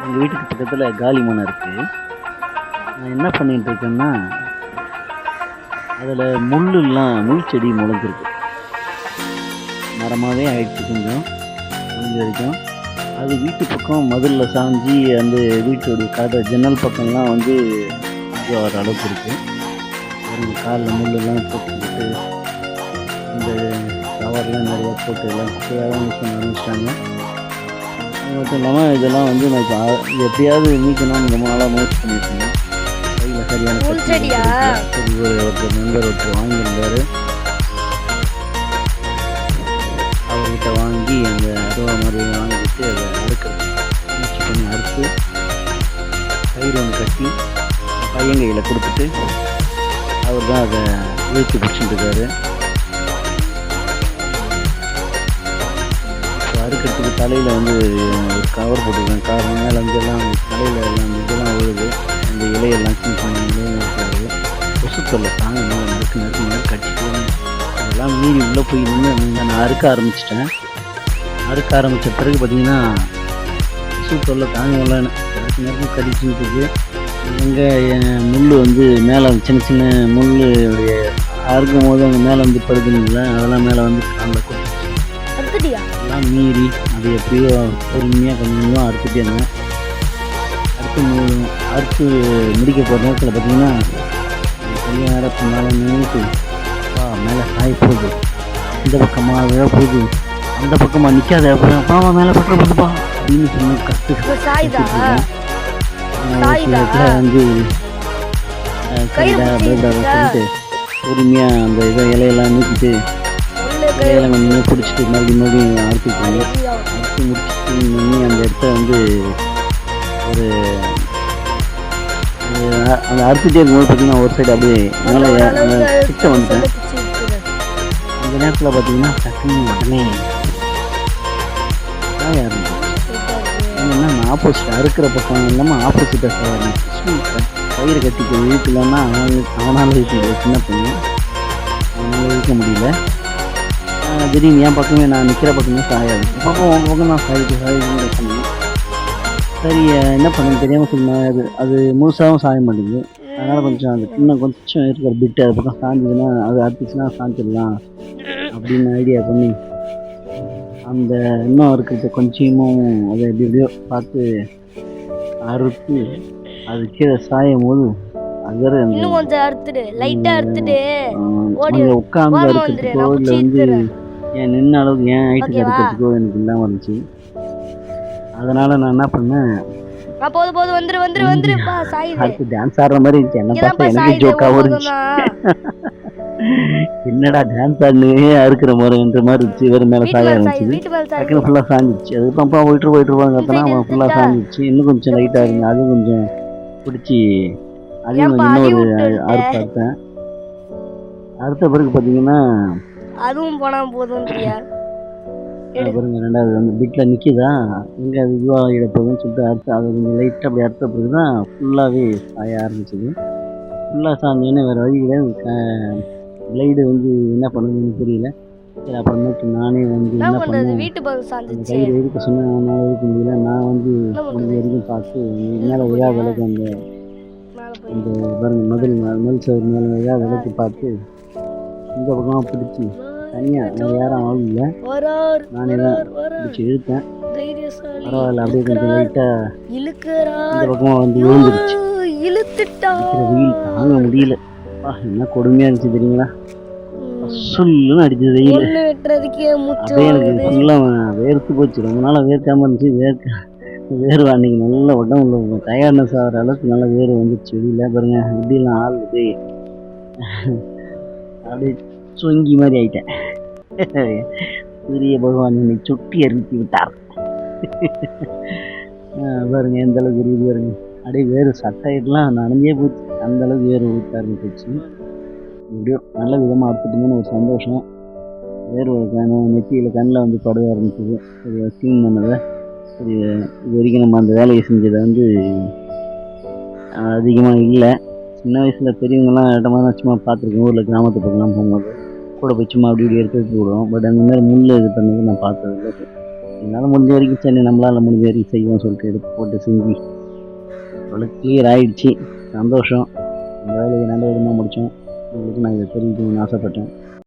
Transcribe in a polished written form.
எங்கள் வீட்டுக்கு பக்கத்தில் காலி மனை இருக்குது. நான் என்ன பண்ணிகிட்டு இருக்கேன்னா, அதில் முள் செடி முளைஞ்சிருக்கு. மரமாகவே ஆயிடுச்சு கொஞ்சம் முடிஞ்ச வரைக்கும். அது வீட்டு பக்கம் மதிலில் சாஞ்சி அந்த வீட்டோடைய கதை ஜன்னல் பக்கம்லாம் வந்து வர அளவுக்கு இருக்குது. காலில் முள்ளெல்லாம் போட்டுக்கிட்டு இந்த கவர்லாம் நிறையா போட்டு எல்லாம் குப்பையாக யூஸ் பண்ண ஆரம்பிச்சிட்டாங்க. அது மட்டும் இல்லாமல் இதெல்லாம் வந்து நான் இப்போ எப்படியாவது நீக்கணும்னு ரொம்ப நாளாக முயற்சி பண்ணியிருக்கேன். கையில் சரியான ஒருத்தர் நண்பர் ஒருத்தர் வாங்கியிருந்தார். அவர்கிட்ட வாங்கி அந்த அருவா மாதிரி வாங்கிட்டு அதை அறுக்கிறது முயற்சி பண்ணி அறுத்து கயிறு ஒன்று கட்டி பையன் கையில் கொடுத்துட்டு அவர் தான் அதை இழுத்து பிடிச்சிட்டு இருக்காரு. அறுக்கிறதுக்கு தலையில் வந்து ஒரு கவர் போட்டுருக்கேன். காரணம் மேலே வந்து எல்லாம் தலையில் எல்லாம் இதெல்லாம் விழுது. அந்த இலையெல்லாம் சின்ன சின்ன இலையெல்லாம் இருக்காது. கொசுத்தொல்லை தாங்க நறுக்கு கட்டிட்டு அதெல்லாம் மீறி உள்ளே போய் நின்று நான் அறுக்க ஆரம்பிச்சிட்டேன். அறுக்க ஆரம்பித்த பிறகு பார்த்திங்கன்னா கொசுத்தொல்லை தாங்க வரலன்னு நறுக்கு கடிச்சுட்டு எங்கே முள் வந்து மேலே சின்ன சின்ன முள் அறுக்கும் போது அங்கே மேலே வந்து படுதுங்களா, அதெல்லாம் மேலே வந்து காலில் கொடுத்துச்சு. அதெல்லாம் மீறி அது எப்படியோ பொறுமையாக கொஞ்சம் கொஞ்சம் அறுத்துட்டே இருந்தேன். அறுத்து முடிக்க போகிற நேரத்தில் பார்த்திங்கன்னா கொஞ்சம் நேரம் பின்னாலும் நின்றுட்டு மேலே சாய போகுது, இந்த பக்கமாக விழ போகுது, அந்த பக்கமாக நிற்காத பாவா மேலே பட்டுற போகுதுப்பா அப்படின்னு சொன்ன கற்று வந்து சொல்லிட்டு பொறுமையாக அந்த இலையெல்லாம் நீக்கிட்டு இலையெல்லாம் கொஞ்சம் பிடிச்சிட்டு மறுபடியும் அறுத்துட்டாங்க. அறுத்து முடிச்சுட்டு அந்த இடத்த வந்து ஒரு அந்த அறுத்துட்டே இருக்கும்போது பார்த்தீங்கன்னா ஒரு சைடு அப்படியே மேலே கிட்ட வந்துட்டேன். அந்த நேரத்தில் பார்த்தீங்கன்னா டக்குன்னு உடனே காய ஆரம்பிச்சு. ஏன்னா நான் ஆப்போசிட் அறுக்கிற பக்கம் இல்லாமல் ஆப்போசிட்டாக கயிறு கட்டிக்க இழுக்கலன்னா அவனால் இழுக்க சின்ன பையன் அவனால் இழுக்க முடியல. திடீர்னு என் பக்கமே நான் நிற்கிற பக்கமே சாயாது பக்கம் உங்கள் பக்கம் தான் சாயுதுன்னு சொன்னேன். சரி என்ன பண்ணு தெரியாமல் சொன்னேன். அது முழுசாகவும் சாய மாட்டேங்குது. அதனால் கொஞ்சம் அது இன்னும் கொஞ்சம் இருக்கிற பிட்டு அது பக்கம் சாய்ஞ்சதுன்னா அது அறுத்துச்சுன்னா சாய்ச்சிடலாம் அப்படின்னு ஐடியா பண்ணி அந்த இன்னும் இருக்கிறத கொஞ்சமும் அதை எப்படி எப்படியோ பார்த்து அறுத்து அது கீழே சாயும் போது அது உட்காந்து அறுக்கிறதுக்கோ இல்லை வந்து என் நின்ன அளவுக்கு என் ஹைட்டுக்கு அறுக்கிறதுக்கோ எனக்கு இல்லாமல் இருந்துச்சு. அதனால் நான் என்ன பண்ணேன், டான்ஸ் ஆடுற மாதிரி இருந்துச்சு. என்ன பார்த்தா எனக்கு ஜோக்காகவும் இருந்துச்சு. என்னடா டான்ஸ் ஆடுனே அறுக்கிற முறைன்ற மாதிரி இருந்துச்சு. வேறு மேலே சாய ஆரம்பிச்சிது. டக்குன்னு ஃபுல்லாக சாஞ்சிச்சு. அதுக்கப்புறம் போயிட்டு இருப்பாங்கன்னா அவன் ஃபுல்லாக சாஞ்சிச்சு. இன்னும் கொஞ்சம் லைட்டாக இருந்துச்சு. அதுவும் கொஞ்சம் பிடிச்சி அதையும் கொஞ்சம் இன்னொரு அறுப்பு அறுத்தேன். அறுத்த பிறகு பார்த்தீங்கன்னா அதுவும் போனால் போதும் பாருங்க ரெண்டாவது வந்து வீட்டில் நிற்கிதா எங்கே அது இதுவாக போகுதுன்னு சொல்லிட்டு அறுத்து அதை கொஞ்சம் லைட்டாக அப்படி அறுத்த பிறகு தான் ஃபுல்லாகவே சாய ஆரம்பிச்சிது. ஃபுல்லாக சாஞ்சோன்னே வேறு வழி கிடையாது. பிளைடு வந்து என்ன பண்ணுதுன்னு தெரியல. சரி அப்புறமேட்டு நானே வந்து என்ன பண்ணேன், கயிறு இருக்க சொன்னேன். என்னால் இருக்க முடியல. நான் வந்து முடிஞ்ச வரைக்கும் பார்த்து மேலே விழா விளக்கு அந்த பாருங்க மதில் சவர் மேலே விழா விளக்கு பார்த்து இந்த பக்கமாக பிடிச்சி தனியாக வேறு யாரும் ஆகும் இல்லை நானே தான் பிடிச்சி இழுத்தேன். பரவாயில்ல அப்படியே கொஞ்சம் லைட்டாக இந்த பக்கமாக வந்து விழுந்துருச்சு. வெயில் தாங்க முடியல. என்ன கொடுமையாக இருந்துச்சு தெரியுங்களா. சொல்லுன்னு அடிச்சது வெயில். அப்படியே எனக்கு ஃபுல்லாக வேர்த்து போச்சு. ரொம்ப நாளாக வேர்க்காமல் இருந்துச்சு. வேர்வை அன்றைக்கி நல்லா உடம்புல டயர்ட்னஸ் ஆகிற அளவுக்கு நல்லா வேர்வை வந்துடுச்சு வெளியில். பாருங்க இப்படிலாம் ஆளுது அப்படியே சொங்கி மாதிரி ஆயிட்டேன். சூரிய பகவான் என்னை சுட்டி அறுத்தி விட்டார். பாருங்க எந்த அளவுக்கு இருக்குது பாருங்க. அப்படியே வேறு சட்டையெல்லாம் நனைஞ்சே போச்சு. அந்த அளவுக்கு வேறு ஊற்ற ஆரம்பிச்சிச்சு. எப்படியோ நல்ல விதமாக அறுத்துட்டுங்கன்னு ஒரு சந்தோஷம். வேர்வை நெத்தியில் கண்ணில் வந்து படுக ஆரம்பிச்சிது. சரி க்ளீன் பண்ணதை சரி இது வரைக்கும் நம்ம அந்த வேலையை செஞ்சதை வந்து அதிகமாக இல்லை. சின்ன வயசில் பெரியவங்களாம் இடமான சும்மா பார்த்துருக்கேன். ஊரில் கிராமத்து பக்கம்லாம் போகும்போது கூட போய் சும்மா அப்படி இப்படி எடுத்து விடுவோம். பட் அந்த மாதிரி முள் இது பண்ணது நான் பார்த்ததில்லை. என்னால் முடிஞ்ச வரைக்கும் சரி நம்மளால் முடிஞ்ச வரைக்கும் செய்வோம்னு சொல்லிட்டு எடுத்து போட்டு செஞ்சு அவளுக்கு கிளியர் ஆகிடுச்சு. சந்தோஷம். இந்த வேலையை நல்ல விதமாக முடித்தோம். உங்களுக்கு நான் இதை தெரிவிக்கணும்னு ஆசைப்பட்டேன்.